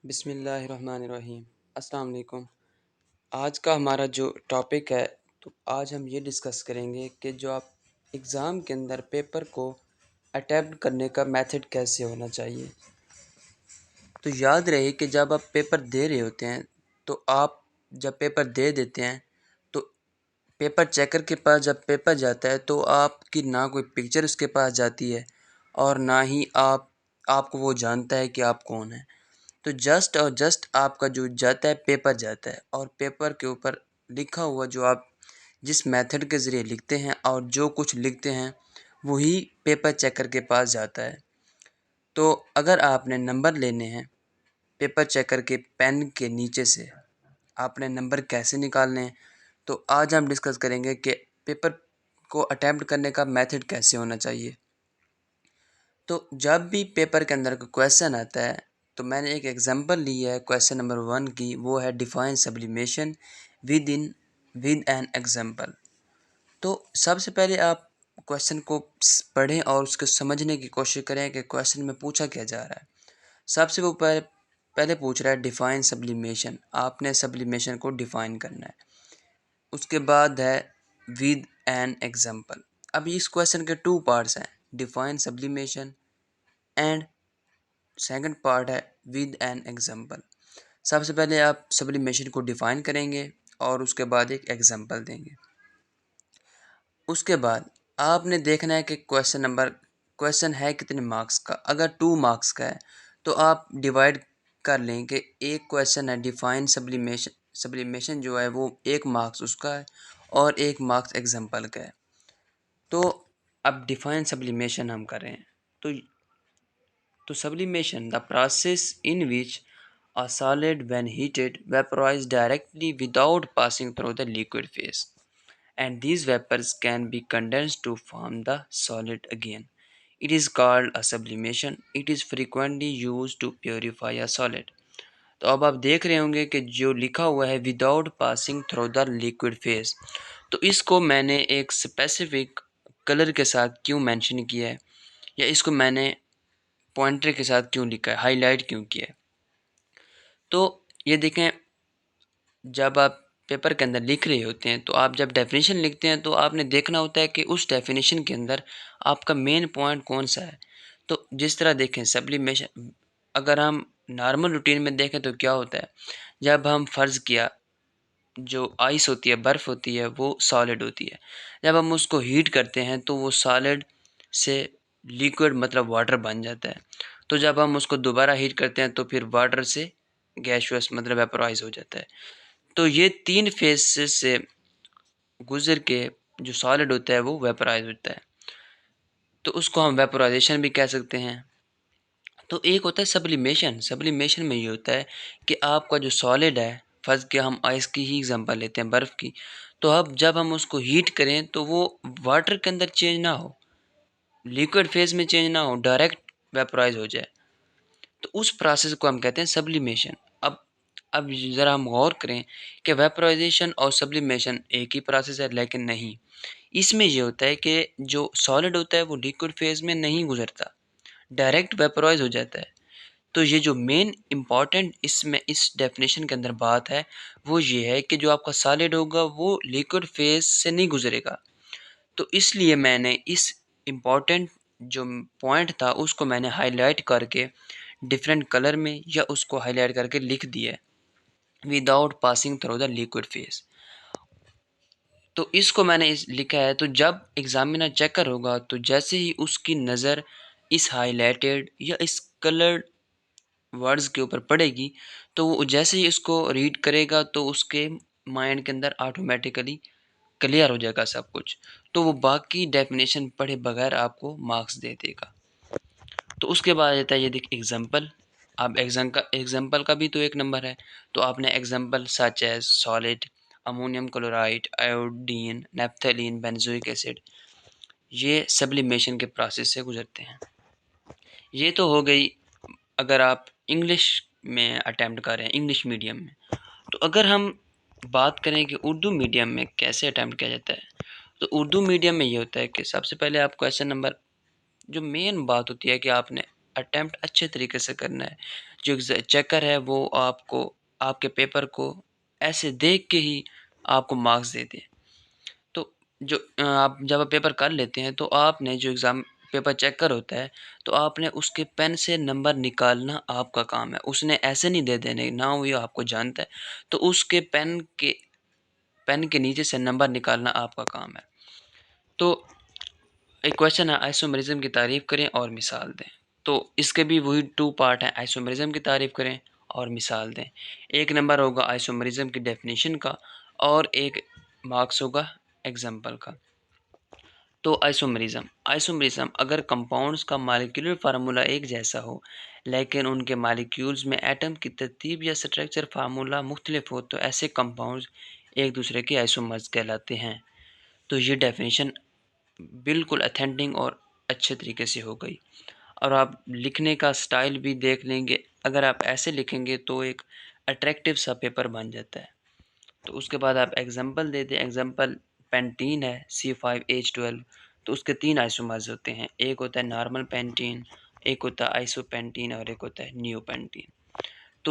बिस्मिल्लाहिर्रहमानिर्रहीम। अस्सलाम वालेकुम। आज का हमारा जो टॉपिक है, तो आज हम ये डिस्कस करेंगे कि जो आप एग्ज़ाम के अंदर पेपर को अटेम्प्ट करने का मेथड कैसे होना चाहिए। तो याद रहे कि जब आप पेपर दे रहे होते हैं, तो आप जब पेपर दे देते हैं, तो पेपर चेकर के पास जब पेपर जाता है, तो आपकी ना कोई पिक्चर उसके पास जाती है और ना ही आपको वो जानता है कि आप कौन हैं। तो जस्ट और जस्ट आपका जो जाता है पेपर जाता है और पेपर के ऊपर लिखा हुआ जो आप जिस मेथड के ज़रिए लिखते हैं और जो कुछ लिखते हैं वही पेपर चेकर के पास जाता है। तो अगर आपने नंबर लेने हैं पेपर चेकर के पेन के नीचे से आपने नंबर कैसे निकालने हैं, तो आज हम डिस्कस करेंगे कि पेपर को अटेम्प्ट करने का मेथड कैसे होना चाहिए। तो जब भी पेपर के अंदर कोई क्वेश्चन आता है, तो मैंने एक एग्जांपल ली है क्वेश्चन नंबर 1 की, वो है define sublimation with an example. तो सबसे पहले आप क्वेश्चन को पढ़ें और उसको समझने की कोशिश करें कि क्वेश्चन में पूछा क्या जा रहा है। सबसे वो पहले पूछ रहा है डिफाइन सब्लिमेशन, आपने सब्लिमेशन को डिफाइन करना है। उसके बाद है विद एन एग्जांपल। अब इस क्वेश्चन के टू पार्ट्स हैं, define sublimation and second part है विद एन एग्जांपल। सबसे पहले आप सब्लिमेशन को डिफाइन करेंगे और उसके बाद एक एग्जांपल देंगे। उसके बाद आपने देखना है कि क्वेश्चन है कितने मार्क्स का। अगर 2 मार्क्स का है तो आप डिवाइड कर लें कि एक क्वेश्चन है डिफाइन सब्लिमेशन जो है वो 1 मार्क्स उसका है और 1 मार्क्स एग्जांपल का है। तो अब डिफाइन सब्लिमेशन हम कर रहे हैं। तो sublimation, the process in which a solid when heated vaporizes directly without passing through the liquid phase, and these vapors can be condensed to form the solid again. It is called a sublimation. It is frequently used to purify a solid. तो अब आप देख रहे होंगे कि जो लिखा हुआ है without passing through the liquid phase, तो इसको मैंने एक स्पेसिफिक कलर के साथ क्यों मेंशन किया है या इसको मैंने पॉइंटर के साथ क्यों लिखा है, हाईलाइट क्यों किया है। तो ये देखें, जब आप पेपर के अंदर लिख रहे होते हैं तो आप जब डेफिनेशन लिखते हैं तो आपने देखना होता है कि उस डेफिनेशन के अंदर आपका मेन पॉइंट कौन सा है। तो जिस तरह देखें सब्लिमेशन, अगर हम नॉर्मल रूटीन में देखें तो क्या होता है, जब हम फ़र्ज़ किया जो आइस होती है, बर्फ़ होती है, वो सॉलिड होती है। जब हम उसको हीट करते हैं तो वो सॉलिड से लिक्विड मतलब वाटर बन जाता है। तो जब हम उसको दोबारा हीट करते हैं तो फिर वाटर से गैसियस मतलब वेपोराइज़ हो जाता है। तो ये 3 फेसेस से गुज़र के जो सॉलिड होता है वो वेपोराइज़ होता है। तो उसको हम वेपोराइज़ेशन भी कह सकते हैं। तो एक होता है सब्लिमेशन। सब्लिमेशन में ये होता है कि आपका जो सॉलिड है, फ़र्ज़ किया हम आइस की ही एग्ज़ाम्पल लेते हैं, बर्फ़ की। तो अब जब हम उसको हीट करें तो वो वाटर के अंदर चेंज ना हो, लिक्विड फ़ेज़ में चेंज ना हो, डायरेक्ट वेपोराइज़ हो जाए। तो उस प्रोसेस को हम कहते हैं सब्लिमेशन। अब ज़रा हम गौर करें कि वेपोराइज़ेशन और सब्लिमेशन एक ही प्रोसेस है, लेकिन नहीं। इसमें ये होता है कि जो सॉलिड होता है वो लिक्विड फ़ेज़ में नहीं गुज़रता, डायरेक्ट वेपोराइज़ हो जाता है। तो ये जो मेन इम्पॉर्टेंट इसमें इस डेफिनेशन के अंदर बात है, वो ये है कि जो आपका सॉलिड होगा वो लिक्विड फ़ेज़ से नहीं गुज़रेगा। तो इसलिए मैंने इस इम्पॉर्टेंट जो पॉइंट था उसको मैंने हाइलाइट करके डिफरेंट कलर में या उसको हाइलाइट करके लिख दिया है, without passing through the liquid phase. तो इसको मैंने लिखा है, तो जब एग्जामिनर चेकर होगा तो जैसे ही उसकी नज़र इस हाइलाइटेड या इस कलर्ड वर्ड्स के ऊपर पड़ेगी, तो वो जैसे ही इसको रीड करेगा तो उसके माइंड के अंदर ऑटोमेटिकली क्लियर हो जाएगा सब कुछ। तो वो बाकी डेफिनेशन पढ़े बगैर आपको मार्क्स दे देगा। तो उसके बाद आता है ये देख एग्जांपल। अब एग्जांपल का भी तो एक नंबर है। तो आपने example such as solid, ammonium chloride, iodine, naphthalene, benzoic acid, ये सब्लिमेशन के प्रोसेस से गुजरते हैं। ये तो हो गई अगर आप इंग्लिश में अटेम्प्ट कर रहे हैं, इंग्लिश मीडियम में। तो अगर हम बात करें कि उर्दू मीडियम में कैसे अटेम्प्ट किया जाता है, तो उर्दू मीडियम में ये होता है कि सबसे पहले आप क्वेश्चन नंबर, जो मेन बात होती है कि आपने अटेम्प्ट अच्छे तरीके से करना है। जो चेकर है वो आपको आपके पेपर को ऐसे देख के ही आपको मार्क्स दे दे। तो जो आप जब आप पेपर कर लेते हैं तो आपने जो एग्ज़ाम पेपर चेकर होता है, तो आपने उसके पेन से नंबर निकालना आपका काम है। उसने ऐसे नहीं दे देने, ना वो ये आपको जानता है, तो उसके पेन के नीचे से नंबर निकालना आपका काम है। तो एक क्वेश्चन है आइसोमेरिज़्म की तारीफ़ करें और मिसाल दें। तो इसके भी वही 2 पार्ट हैं, आइसोमेरिज़्म की तारीफ़ करें और मिसाल दें। एक नंबर होगा आइसोमेरिज़्म की डेफ़िनिशन का और एक मार्क्स होगा एग्ज़ाम्पल का। तो आइसोमेरिज़्म अगर कंपाउंड्स का मॉलिक्यूलर फ़ॉर्मूला एक जैसा हो, लेकिन उनके मॉलिक्यूल्स में एटम की तरतीब या स्ट्रक्चर फ़ॉर्मूला मुख्तलिफ हो, तो ऐसे कंपाउंड्स एक दूसरे के आइसोमर्स कहलाते हैं। तो ये डेफ़िनिशन बिल्कुल ऑथेंटिक और अच्छे तरीके से हो गई। और आप लिखने का स्टाइल भी देख लेंगे, अगर आप ऐसे लिखेंगे तो एक अट्रैक्टिव सा पेपर बन जाता है। तो उसके बाद आप एग्ज़ाम्पल दे दें, एग्ज़ाम्पल पेंटीन है C5H12, तो उसके 3 आइसोमर्स होते हैं। एक होता है नॉर्मल पेंटीन, एक होता है आइसोपेंटीन और एक होता है नियोपेंटीन।